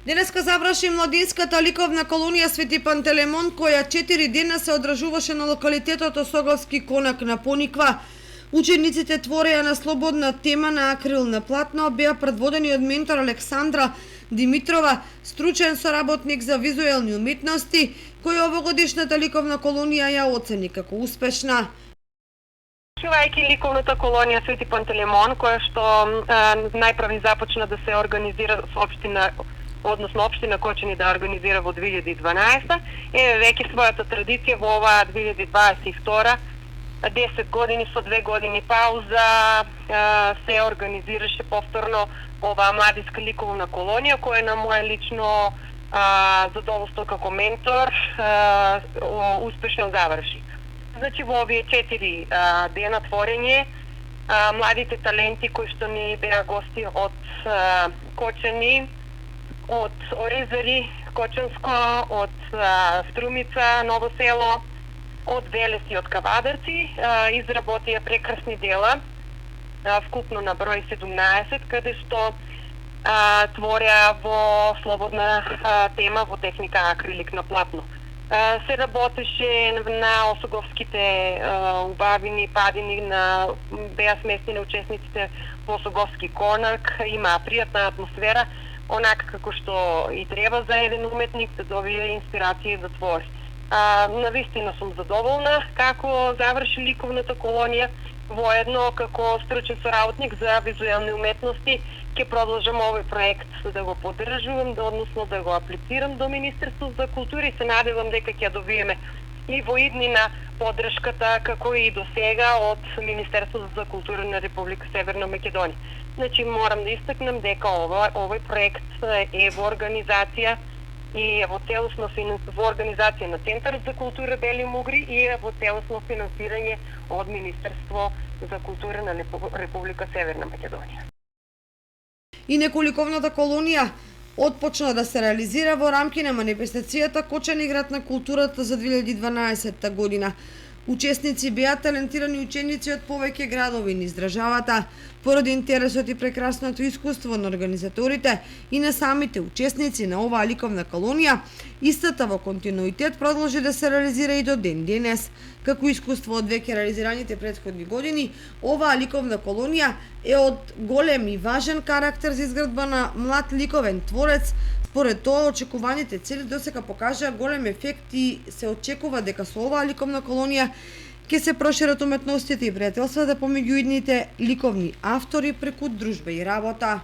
Денеска заврши младинската ликовна колонија Свети Пантелеймон, која 4 дена се одржуваше на локалитетот Осоговски конак на Пониква. Учениците твореја на слободна тема на акрилно платно, беа предводени од ментор Александра Димитрова, стручен соработник за визуелни уметности, кој овогодишната ликовна колонија ја оцени како успешна. Откривајќи ликовната колонија Свети Пантелеймон, која што најпрви започна да се организира со општина Кочани да организира во 2012, веќе својата традиција во оваа 2022 10 години со 2 години пауза се организираше повторно оваа младинска ликовна колонија, која на моје лично задоволство како ментор успешно заврши. Значи во овие 4 дена творење, младите таленти кои што ни беа гости од Кочани, од Оризари, Кочанско, од Струмица, Ново село, од Велес и од Кавадарци, изработија прекрасни дела, вкупно на број 17, каде што твореа во слободна тема во техника акрилик на платно. Се работеше на осоговските убавини, падини, беа сместени учесниците во Осоговски конак, има пријатна атмосфера, онака како што и треба за еден уметник да добие инспирација да твори. Навистина сум задоволна како заврши ликовната колонија, воедно како стручен соработник за визуелни уметности ќе продолжам овој проект да го поддржувам, односно да го аплицирам до Министерството за култура и се надевам дека ќе добиеме и во иднина поддршката како и до сега од Министерството за култура на Република Северна Македонија. Значи морам да истакнам дека овој проект е во организација и е во целосно во организација на Центарот за култура Бели Мугри и е во целосно финансирање од Министерство за култура на Република Северна Македонија. И неколиковната колонија отпочна да се реализира во рамки на манифестацијата Кочани град на културата за 2012 година. Учесници беа талентирани ученици од повеќе градови низ државата. Поради интересот и прекрасното искуство на организаторите и на самите учесници на оваа ликовна колонија, истата во континуитет продолжи да се реализира и до ден денес. Како искуство од веќе реализираните претходни години, оваа ликовна колонија е од голем и важен карактер за изградба на млад ликовен творец. Според тоа, очекуваните цели досега покажаа голем ефект и се очекува дека со оваа ликовна колонија ќе се прошират уметностите и пријателствата помеѓу идните ликовни автори преку дружба и работа.